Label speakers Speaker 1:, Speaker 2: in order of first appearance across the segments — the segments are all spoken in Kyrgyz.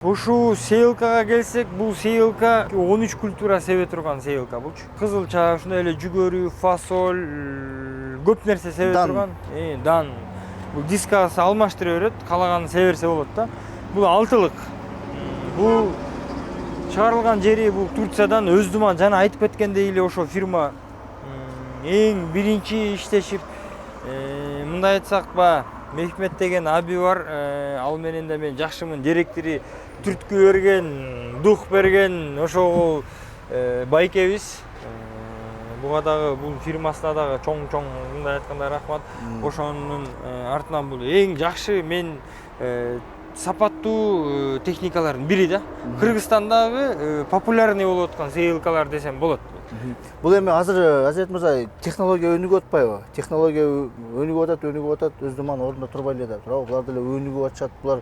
Speaker 1: Ушул сейлкага келсек, бул сейлка 13 культура себе турган сейлка булчу. Кызылча, ошондой эле жүгөрү, фасоль, көп нерсе себе турган. Дан. Бул дискасы алмаштыра берет, каалаганын себе берсе болот да. Бул алтылык. Бул чыгарылган жери бул Турциядан Өздүман жана айтып кеткендей эле ошо фирма эң биринчи иштешип, мындай айтсак баягы Мехмет деген аби бар, ал менен да мен жакшымын. Директори түрткү берген, дух берген ошол байкебиз. Буга дагы бул фирмасына дагы чоң мындай айтканда рахмат. Ошонун артынан бул эң жакшы мен сапаттуу техникалардын бири да. Кыргызстандагы популярный болуп аткан сейлкалар десем болот.
Speaker 2: Бул эми азыр Азирет мырза технология өнүгүп атпайбы? Технология өнүгүп атат, Өздүман ордунда турбай эле да турабы? Булар деле өнүгүп атышат. Булар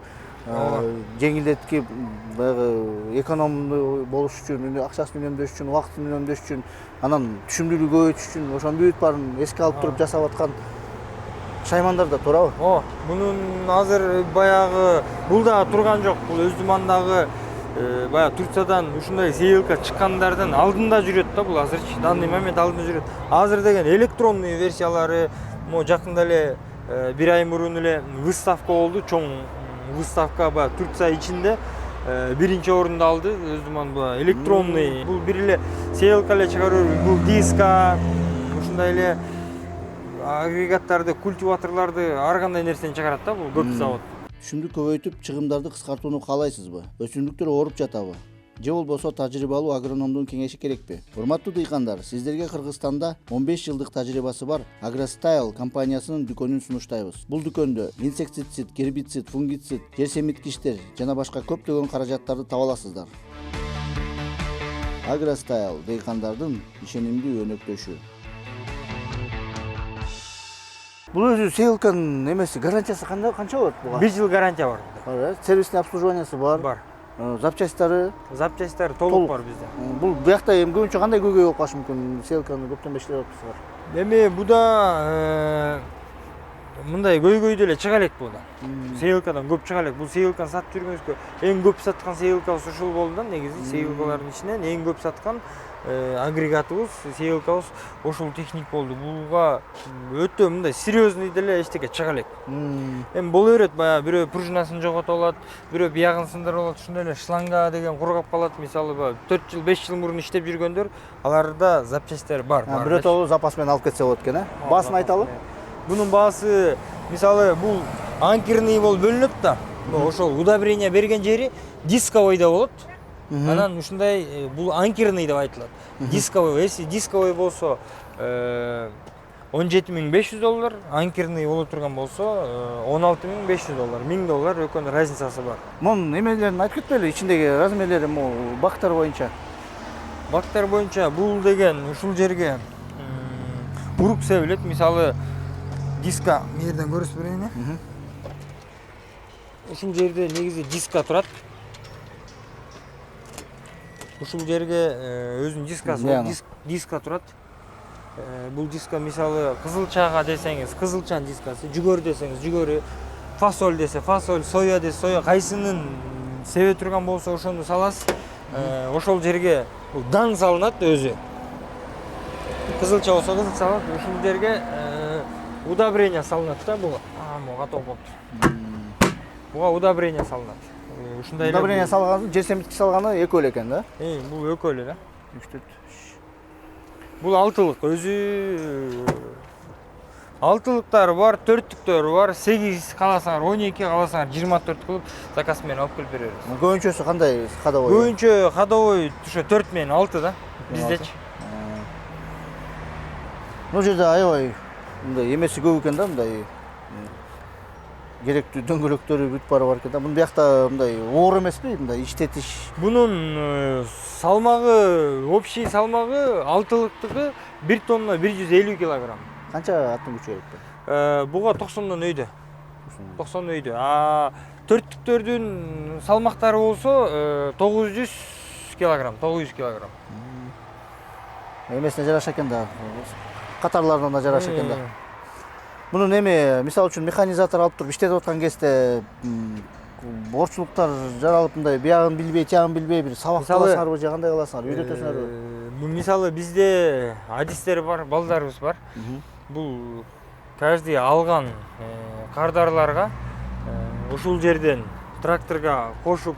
Speaker 2: жеңилдеткип, баягы экономдуу болуш үчүн, акчасын үнөмдөш үчүн, убактын үнөмдөш үчүн, анан түшүмдүүлүгү көбөйтүш үчүн ошонун бүт баарын эске алып туруп жасап аткан шаймандар да турабы?
Speaker 1: Мунун азыр баягы бул да турган жок. Бул Өздүмандагы баягы Турциядан ушундай сейлка чыккандардын алдында жүрөт да бул азырчы. Данный момент алдында жүрөт. Азыр деген электронный версиялары, могу жакында эле бир ай мурун эле выставка болду, чоң выставка баягы Турция ичинде биринчи орунду алды. Өздүман бул электронный, бул бир эле сейлка эле чыгаруу, бул диска, ушундай эле агрегаттарды, культиваторларды ар кандай нерсени чыгарат да бул көп завод.
Speaker 2: Түшүмдү көбөйтүп, чыгымдарды кыскартууну каалайсызбы? Өсүмдүктөр ооруп жатабы? Же болбосо тажрыйбалуу агрономдун кеңеши керекпи? Урматтуу дыйкандар, сиздерге Кыргызстанда 15 жылдык тажрыйбасы бар Agrostyle компаниясынын дүкөнүн сунуштайбыз. Бул дүкөндө инсектицид, гербицид, фунгицид, жер семиткичтер жана башка көптөгөн каражаттарды таба аласыздар. Agrostyle дыйкандардын ишенимдүү өнөктөшү. Бул өзү сейлканын немеси, гарантиясы канча болот буга?
Speaker 1: 1 жыл гарантия бар.
Speaker 2: Сервисный обслуживаниясы бар.
Speaker 1: Бар.
Speaker 2: Запчастары
Speaker 1: Толук бар бизде.
Speaker 2: Бул буякта эми көбүнчө кандай көйгөй болуп калышы мүмкүн? Сейлканы көптөн бери иштеп атасыздар.
Speaker 1: Эми буда мындай көйгөйдө эле чыга элек буда. Сейлкадан көп чыга элек. Бул сейлканы сатып жүргөнүзгө эң көп саткан сейлкабыз ушул болду да. Негизи сейлкалардын ичинен эң көп саткан агрегатыбыз, сейлкабыз ошол техник болду. Буга өтө мындай серьезный деле эчтеке чыга элек. Эми боло берет, баягы бирөө пружинасын жогото алат, бирөө биягын сындырып алат, ушундай эле шланга деген кургап калат. Мисалы 4 жыл, 5 жыл мурун иштеп жүргөндөр, аларда запчасттар бар.
Speaker 2: Бирөө тобу запас менен алып кетсе болот экен, Баасын айталы?
Speaker 1: Бунун баасы, мисалы, бул анкерный болуп бөлүнөт да. Ошол удобрение берген жери дисковый да болот. Анан ушундай бул анкерный деп айтылат. Дисковый, если дисковый болсо $17,500, анкерный болуп турган болсо $16,500, $1000 өкөнүн разницасы бар.
Speaker 2: Мунун эмелерин айтып кетпели, ичиндеги размерлери, бактар боюнча.
Speaker 1: Бактар боюнча бул деген ушул жерге урук себилет. Мисалы, диска жерден көрсөтүп берейин. Ушул жерде негизи диска турат. Ушул жерге өзүнүн дискасы бар, диска турат. Бул диска мисалы кызылчага десеңиз, кызылчанын дискасы, жүгөрү десеңиз, жүгөрү, фасоль десе, фасоль, соя десе, соя, кайсынын себе турган болсо ошону саласыз. Ошол жерге бул дан салынат өзү. Кызылча болсо кызыл салат, ушул жерге удобрение салынат да бул. Катуу болуптур. Буга удобрение салынат. Ушундай эле.
Speaker 2: Удобрение салганы, жер семитки салганы экөө эле экен да?
Speaker 1: Бул экөө эле да. Бул алтылык, өзү алтылыктары бар, төрттүктөрү бар, 8 каласаңар, 12 каласаңар, 24 кылып заказ менен алып келип беребиз.
Speaker 2: Көбүнчөсү кандай ходовой?
Speaker 1: Көбүнчө ходовой ошо 4 менен 6 да, биздечи.
Speaker 2: Бул жерде аябай мындай эмеси көп экен да, мындай керектүү дөңгөлөктөрү бүт баары бар экен да. Мун биякта мындай оор эмеспи, мындай иштетиш?
Speaker 1: Бунун салмагы, общий салмагы алтылыктыгы 1 тонна 150 килограмм.
Speaker 2: Канча аттын күчү керек?
Speaker 1: Буга 90 өйдө. 90 өйдө. Төрттүктөрдүн салмактары болсо 900 килограмм, 900 килограмм.
Speaker 2: Эмесине жараша экен да. Катарларына да жараша экен да. Мунун эми мисалы үчүн механизатор алып туруп иштетип аткан кезде борчулуктар жаралып мындай биягын билбей тиягын билбей бир сабак
Speaker 1: Мисалы,
Speaker 2: кыласыңарбы же кандай кыласыңар, үйрөтөсүңөрбү?
Speaker 1: Мисалы бизде адистер бар, балдарыбыз бар. Бул каждый алган кардарларга ушул жерден тракторга кошуп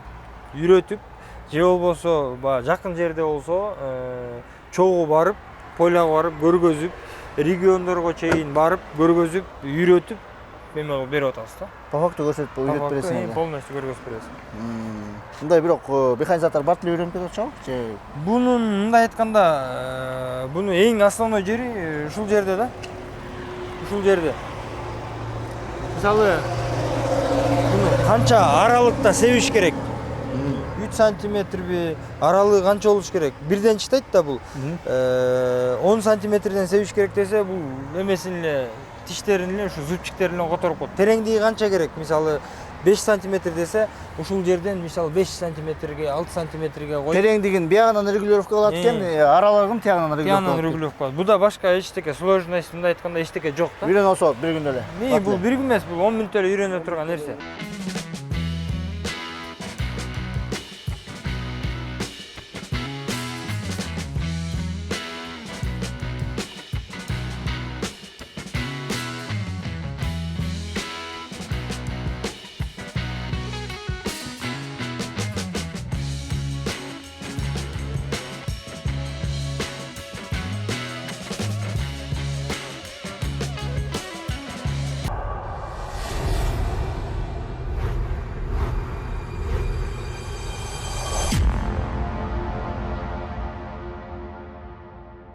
Speaker 1: үйрөтүп, же болбосо жакын жерде болсо чогуу барып, поляга барып көргөзүп, региондорго чейин барып көргөзүп, үйрөтүп эме берип атабыз да.
Speaker 2: По факту көрсөтүп үйрөтүп бересиңер.
Speaker 1: Полностью көргөзүп беребиз.
Speaker 2: Мындай бирок механизатордор бар эле үйрөнүп кетип атышабы же?
Speaker 1: Бунун мындай айтканда, бунун эң основной жери ушул жерде да. Ушул жерде. Мисалы, буну канча аралыкта себиш керек? 3 сантиметрби, аралыгы канча болуш керек? Бирден чыктайт да бул. 10 сантиметрден себиш керек десе, бул эмесин эле тиштерин эле ушу зубчиктерин эле которуп коет. Тереңдиги канча керек? Мисалы 5 сантиметр десе, ушул жерден мисалы 5 сантиметрге, 6 сантиметрге коюп.
Speaker 2: Тереңдигин биягынан регулировка кылат экен, аралыгын тиягынан
Speaker 1: регулировка кылат. Буда башка эчтеке сложность мындай айтканда эчтеке жок да.
Speaker 2: Үйрөнүп алса болот бир күндө эле.
Speaker 1: Бул бир күн эмес, бул 10 мүнөттө эле үйрөнө турган нерсе.